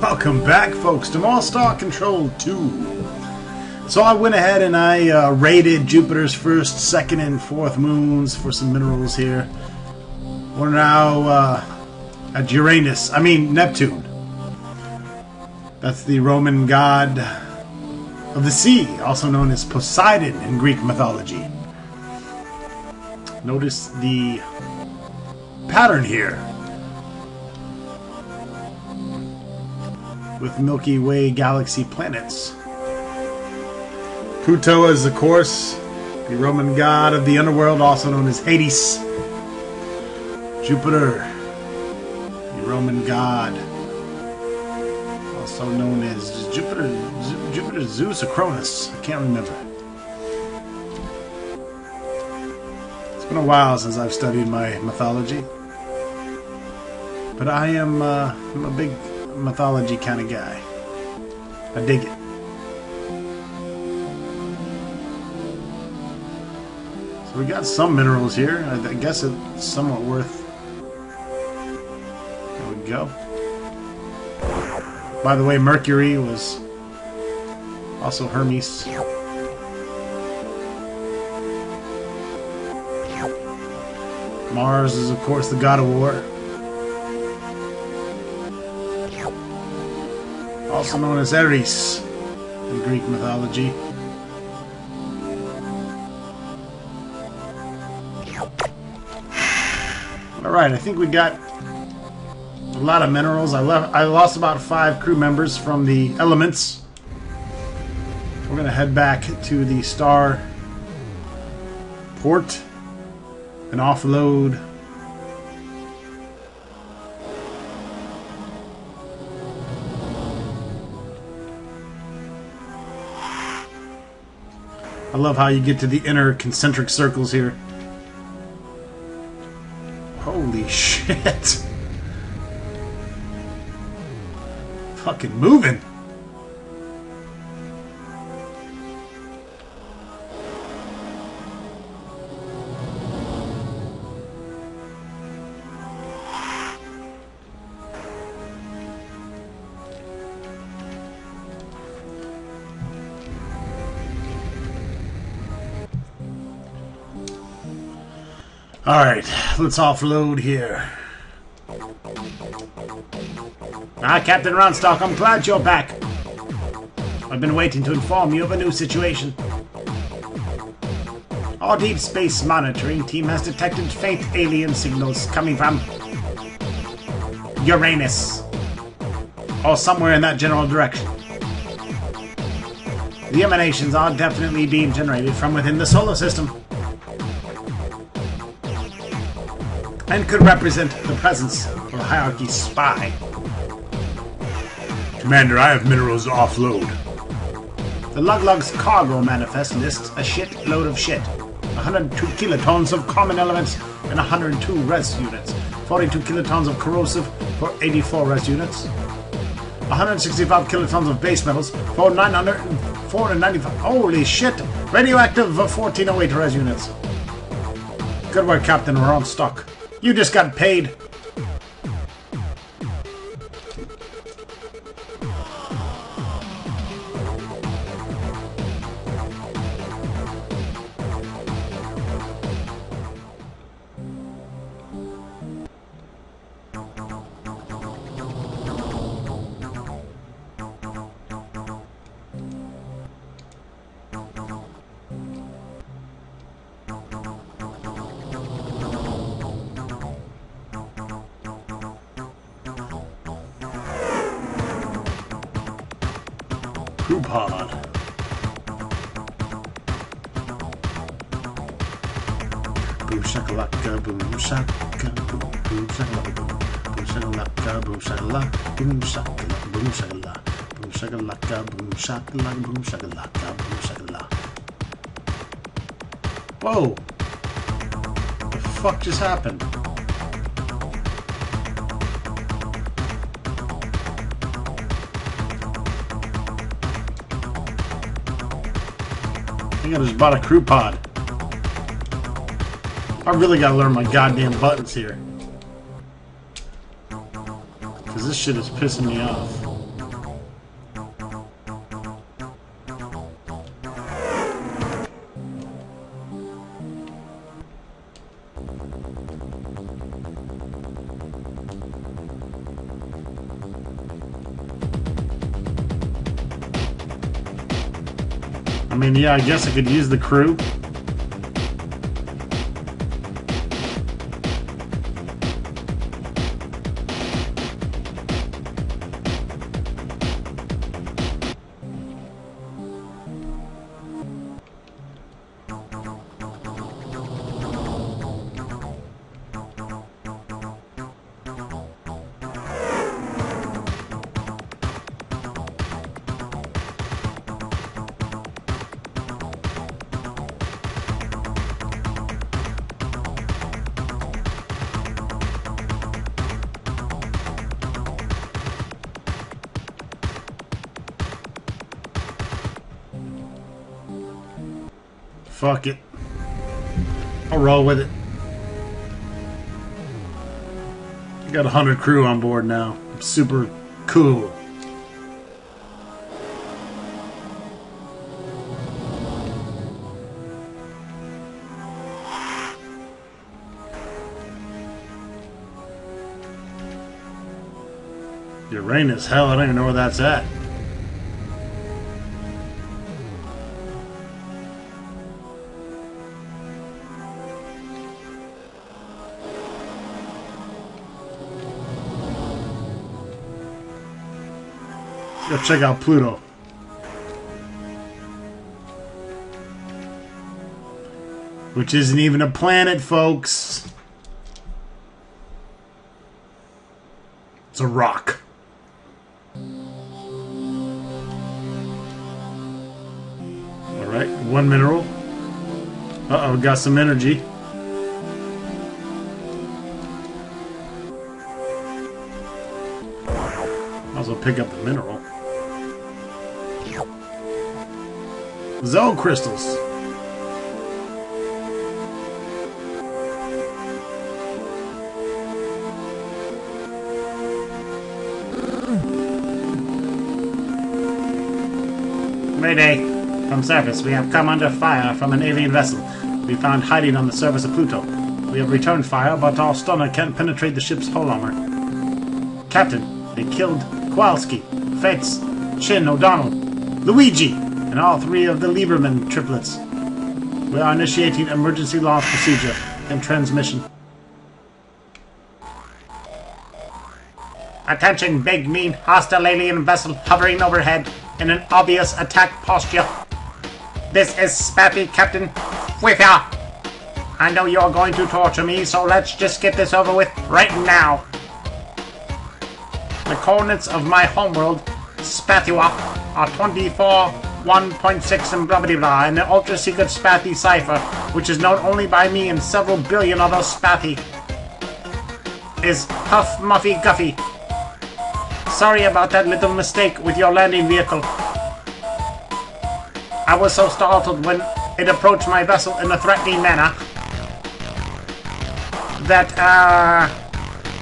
Welcome back, folks, to More Star Control 2. So I went ahead and I raided Jupiter's first, second, and fourth moons for some minerals here. We're now at Neptune. That's the Roman god of the sea, also known as Poseidon in Greek mythology. Notice the pattern here with Milky Way galaxy planets. Pluto is, of course, the Roman god of the underworld, also known as Hades. Jupiter, the Roman god, also known as Jupiter, Zeus, or Cronus. I can't remember. It's been a while since I've studied my mythology, but I'm a big mythology kind of guy. I dig it. So we got some minerals here. I guess it's somewhat worth. There we go. By the way, Mercury was also Hermes. Mars is, of course, the god of war, also known as Ares in Greek mythology. Alright, I think we got a lot of minerals. I lost about 5 crew members from the elements. We're going to head back to the Starport and offload I love how you get to the inner concentric circles here. Holy shit. Fucking moving. Alright, let's offload here. Captain Ronstock, I'm glad you're back. I've been waiting to inform you of a new situation. Our deep space monitoring team has detected faint alien signals coming from Uranus, or somewhere in that general direction. The emanations are definitely being generated from within the solar system, and could represent the presence of a hierarchy spy. Commander, I have minerals to offload. The Lug-Lug's cargo manifest lists a shitload of shit. 102 kilotons of common elements and 102 res units. 42 kilotons of corrosive for 84 res units. 165 kilotons of base metals for 495. Holy shit! Radioactive for 1408 res units. Good work, Captain. We're on stock. You just got paid. Crew pod. Boom shakalaka, boom shaka, boom shakalaka, boom shakalaka, boom shakalaka, boom shakalaka, boom shakalaka, boom shakalaka, boom shakalaka, boom shakalaka, boom shakalaka. Whoa! What the fuck just happened? I think I just bought a crew pod. I really gotta learn my goddamn buttons here, because this shit is pissing me off. mean, yeah, I guess I could use the crew. Fuck it. I'll roll with it. I got 100 crew on board now. I'm super cool. Your rain is hell. I don't even know where that's at. Go check out Pluto. Which isn't even a planet, folks. It's a rock. Alright, one mineral. Uh-oh, got some energy. Might as well pick up the mineral. Zone crystals. Mayday. From surface, we have come under fire from an alien vessel. We found hiding on the surface of Pluto. We have returned fire, but our stunner can't penetrate the ship's hull armor. Captain, they killed Kowalski, Fates, Shin, O'Donnell, Luigi, and all three of the Lieberman triplets. We are initiating emergency launch procedure and transmission. Attention, big, mean, hostile alien vessel hovering overhead in an obvious attack posture. This is Spathi, Captain Kohr-ah. I know you're going to torture me, so let's just get this over with right now. The coordinates of my homeworld, Spathiwa, are 24, 1.6 and blah blah blah, and the ultra-secret Spathi cipher, which is known only by me and several billion other Spathi, is Huff Muffy Guffy. Sorry about that little mistake with your landing vehicle. I was so startled when it approached my vessel in a threatening manner that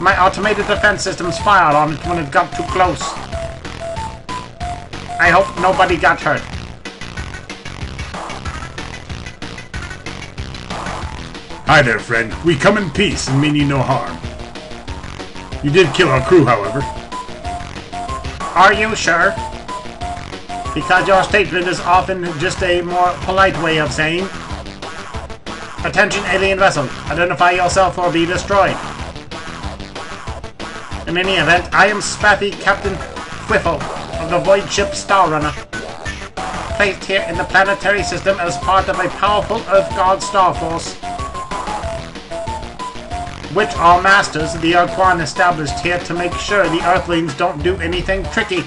my automated defense systems fired on it when it got too close. I hope nobody got hurt. Hi there, friend. We come in peace and mean you no harm. You did kill our crew, however. Are you sure? Because your statement is often just a more polite way of saying, attention alien vessel, identify yourself or be destroyed. In any event, I am Spathi, Captain Whiffle of the void ship Starrunner, placed here in the planetary system as part of a powerful Earth Guard Star Force, which our masters, the Urquan, established here to make sure the Earthlings don't do anything tricky.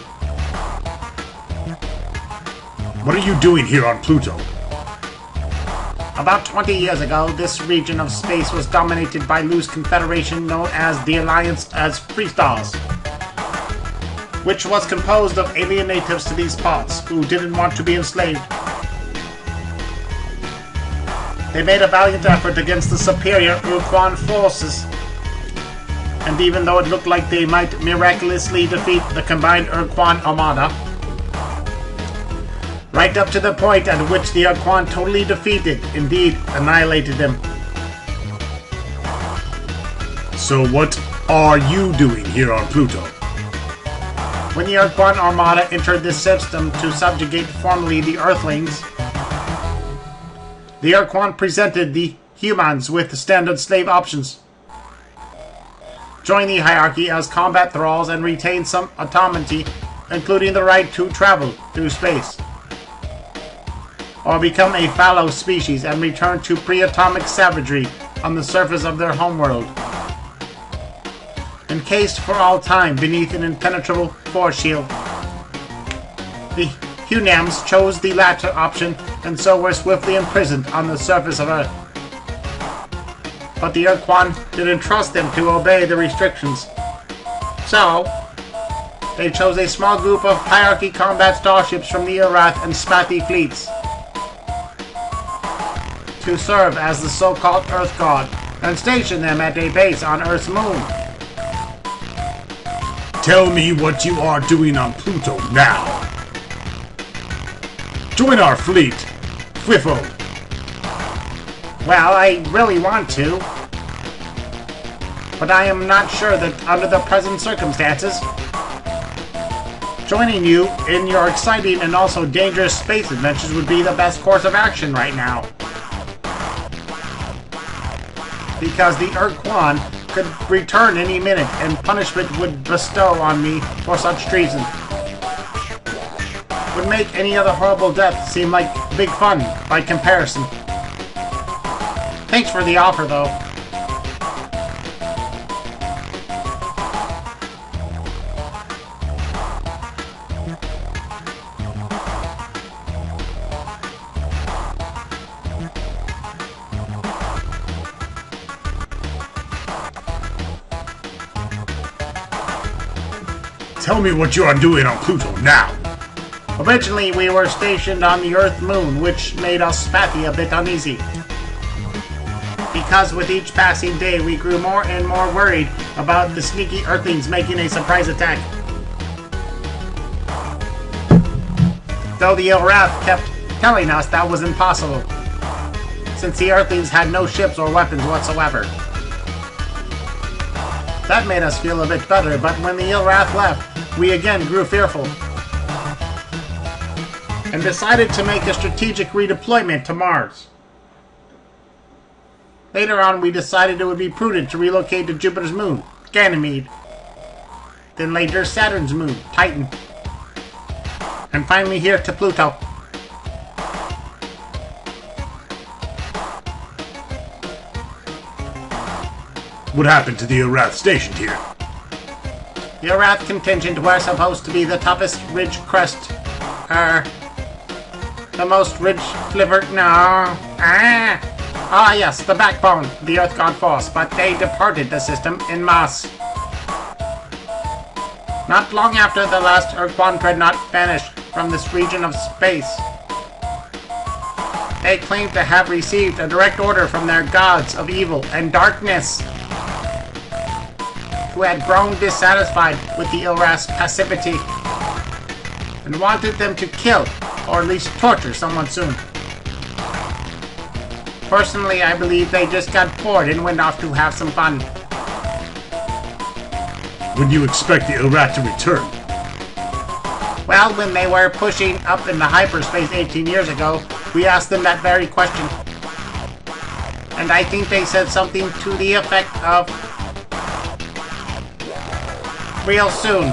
What are you doing here on Pluto? About 20 years ago, this region of space was dominated by a loose confederation known as the Alliance as Free Stars, which was composed of alien natives to these parts who didn't want to be enslaved. They made a valiant effort against the superior Urquan forces, and even though it looked like they might miraculously defeat the combined Urquan Armada, right up to the point at which the Urquan totally defeated, indeed annihilated them. So what are you doing here on Pluto? When the Urquan Armada entered this system to subjugate formerly the Earthlings, The Urquan presented the humans with the standard slave options. Join the hierarchy as combat thralls and retain some autonomy, including the right to travel through space. Or become a fallow species and return to pre-atomic savagery on the surface of their homeworld. Encased for all time beneath an impenetrable force shield. The Hunams chose the latter option and so were swiftly imprisoned on the surface of Earth. But the Urquan didn't trust them to obey the restrictions. So, they chose a small group of hierarchy combat starships from the Lone and Spathi fleets to serve as the so-called Earth Guard and station them at a base on Earth's moon. Tell me what you are doing on Pluto now. Join our fleet, Whiffo. Well, I really want to, but I am not sure that under the present circumstances, joining you in your exciting and also dangerous space adventures would be the best course of action right now. Because the Urquan could return any minute and punishment would bestow on me for such treason. Would make any other horrible death seem like big fun by comparison. Thanks for the offer, though. Tell me what you are doing on Pluto now. Originally, we were stationed on the Earth moon, which made us Spathi a bit uneasy. Because with each passing day, we grew more and more worried about the sneaky Earthlings making a surprise attack. Though the Lone kept telling us that was impossible, since the Earthlings had no ships or weapons whatsoever. That made us feel a bit better, but when the Lone left, we again grew fearful and decided to make a strategic redeployment to Mars. Later on, we decided it would be prudent to relocate to Jupiter's moon, Ganymede. Then later, Saturn's moon, Titan. And finally here to Pluto. What happened to the Lone stationed here? The Lone contingent were supposed to be the toughest ridge crest. The most ridge flippered. No. Ah, yes, the backbone, the Earth God Force, but they departed the system en masse. Not long after the last Urquan dreadnought vanished from this region of space. They claimed to have received a direct order from their gods of evil and darkness, who had grown dissatisfied with the Lone's passivity and wanted them to kill, or at least torture, someone soon. Personally, I believe they just got bored and went off to have some fun. When do you expect the Lone to return? Well, when they were pushing up into hyperspace 18 years ago, we asked them that very question. And I think they said something to the effect of, real soon.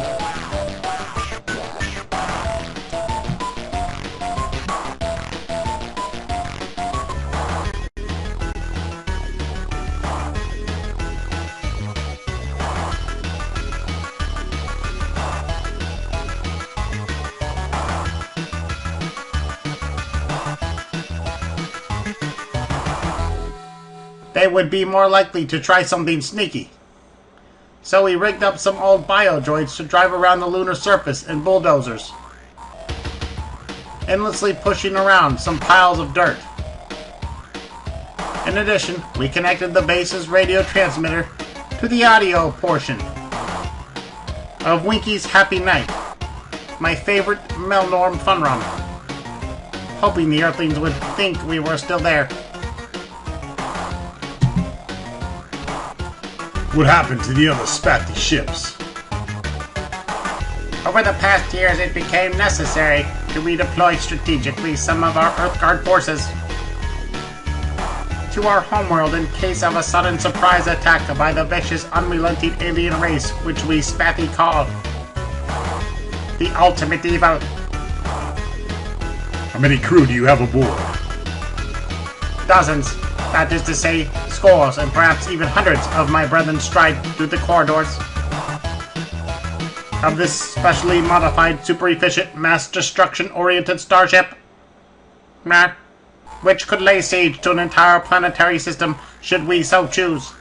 They would be more likely to try something sneaky. So we rigged up some old bio-droids to drive around the lunar surface in bulldozers, endlessly pushing around some piles of dirt. In addition, we connected the base's radio transmitter to the audio portion of Winky's Happy Night, my favorite Melnorm fun run, hoping the Earthlings would think we were still there. What happened to the other Spathi ships? Over the past years, it became necessary to redeploy strategically some of our Earthguard forces. to our homeworld in case of a sudden surprise attack by the vicious, unrelenting alien race which we Spathi call the ultimate evil. How many crew do you have aboard? Dozens, that is to say, scores and perhaps even hundreds of my brethren stride through the corridors of this specially modified, super efficient, mass destruction-oriented starship, which could lay siege to an entire planetary system should we so choose.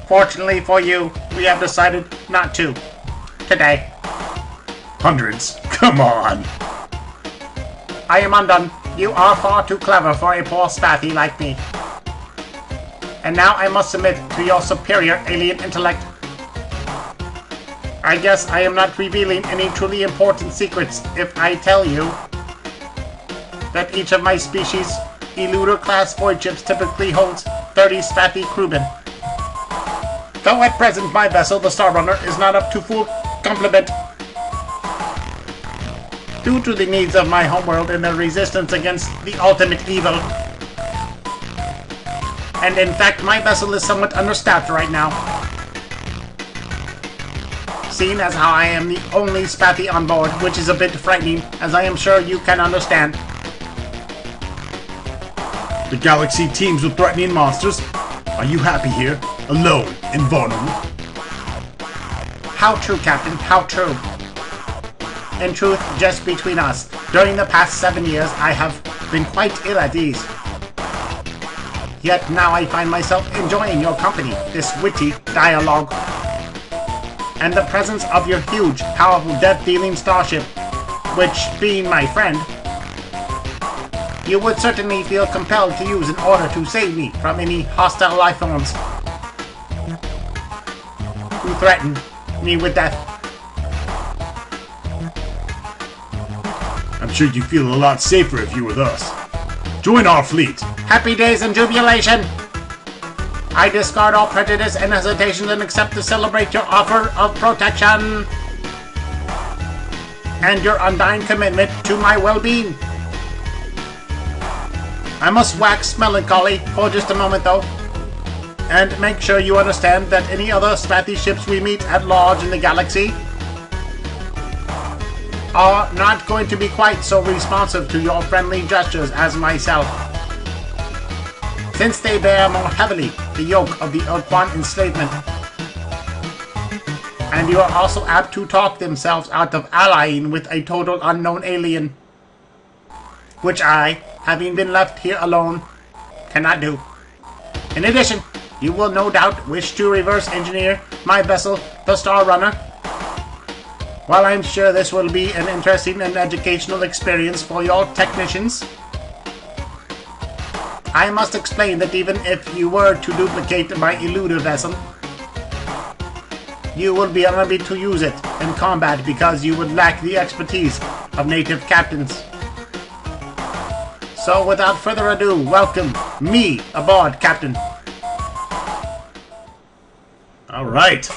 Fortunately for you, we have decided not to. Today. Hundreds? Come on! I am undone. You are far too clever for a poor Spathi like me. And now I must submit to your superior alien intellect. I guess I am not revealing any truly important secrets if I tell you that each of my species' Eluder-class void ships typically holds 30 Spathi crewmen. Though at present my vessel, the Star Runner, is not up to full complement due to the needs of my homeworld and the resistance against the ultimate evil. And in fact, my vessel is somewhat understaffed right now. Seeing as how I am the only Spathi on board, which is a bit frightening, as I am sure you can understand. The galaxy teems with threatening monsters. Are you happy here? Alone and vulnerable? How true, Captain, how true. In truth, just between us, during the past 7 years, I have been quite ill at ease. Yet now I find myself enjoying your company, this witty dialogue, and the presence of your huge, powerful, death-dealing starship, which, being my friend, you would certainly feel compelled to use in order to save me from any hostile life forms who threaten me with death. I'm sure you'd feel a lot safer if you were with us. Join our fleet. Happy days and jubilation! I discard all prejudice and hesitation and accept to celebrate your offer of protection and your undying commitment to my well-being. I must wax melancholy for just a moment though, and make sure you understand that any other Spathi ships we meet at large in the galaxy are not going to be quite so responsive to your friendly gestures as myself, since they bear more heavily the yoke of the Urquan enslavement, and you are also apt to talk themselves out of allying with a total unknown alien, which I, having been left here alone, cannot do. In addition, you will no doubt wish to reverse engineer my vessel, the Star Runner. While I'm sure this will be an interesting and educational experience for your technicians, I must explain that even if you were to duplicate my Eluder vessel, you will be unable to use it in combat because you would lack the expertise of native captains. So without further ado, welcome me aboard, Captain. All right.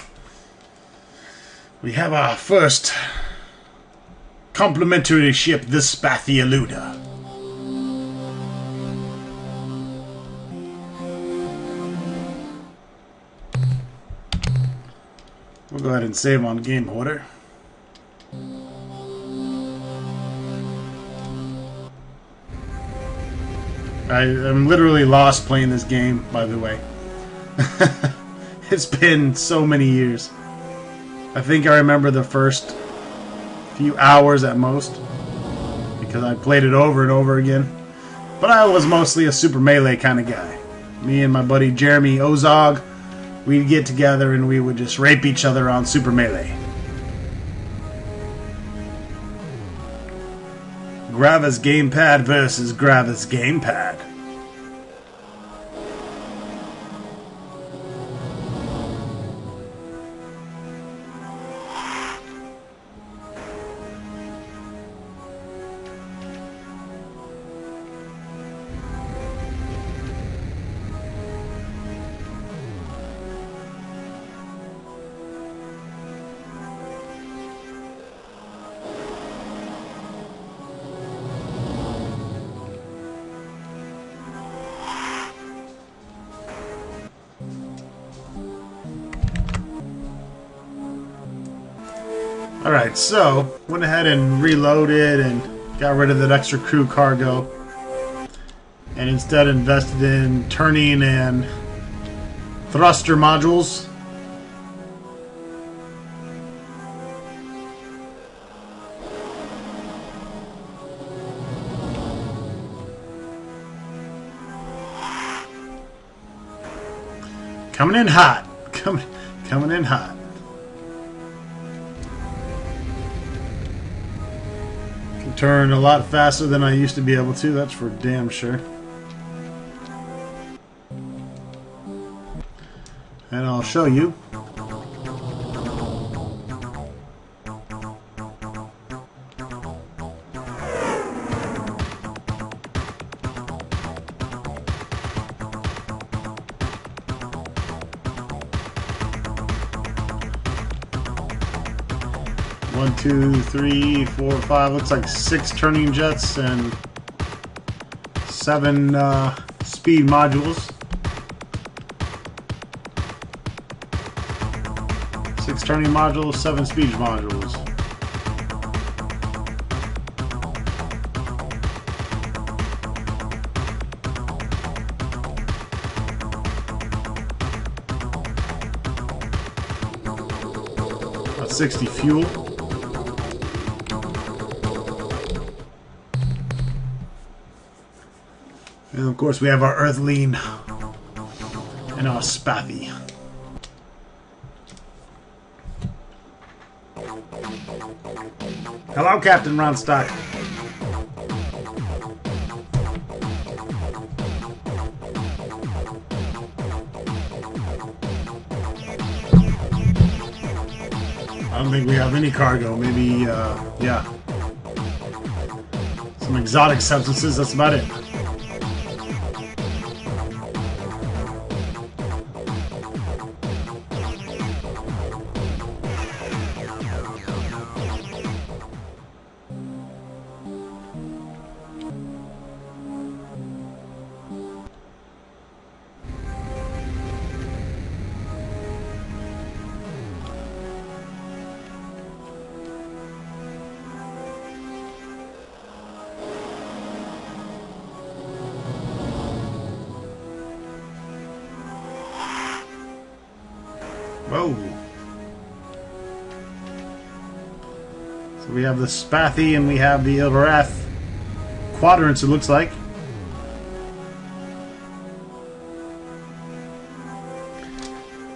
We have our first complimentary ship, the Spathi Eluder. We'll go ahead and save on game order. I am literally lost playing this game, by the way. It's been so many years. I think I remember the first few hours at most, because I played it over and over again. But I was mostly a Super Melee kind of guy. Me and my buddy Jeremy Ozog, we'd get together and we would just rape each other on Super Melee. Grava's gamepad versus Grava's gamepad. Alright, so went ahead and reloaded and got rid of that extra crew cargo. And instead invested in turning and thruster modules. Coming in hot. Coming in hot. Can turn a lot faster than I used to be able to, that's for damn sure. And I'll show you. One, two, three, four, five. Looks like 6 turning jets and 7 speed modules. 6 turning modules, 7 speed modules. About 60 fuel. And of course we have our Earthling and our Spathi. Hello, Captain Ronstock. I don't think we have any cargo. Maybe, yeah. Some exotic substances, that's about it. Whoa. So we have the Spathi and we have the Ilvarath quadrants, it looks like.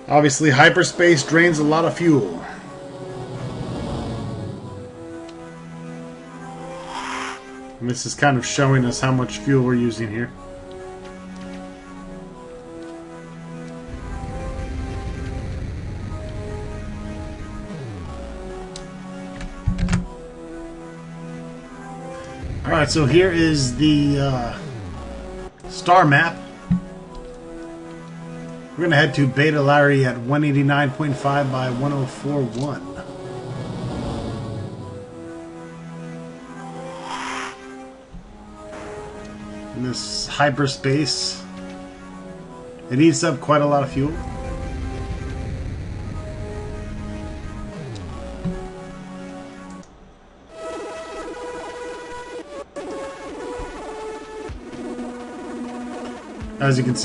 Obviously, hyperspace drains a lot of fuel. And this is kind of showing us how much fuel we're using here. Alright, so here is the star map. We're going to head to Beta Larry at 189.5 by 104.1. In this hyperspace, it eats up quite a lot of fuel. As you can see,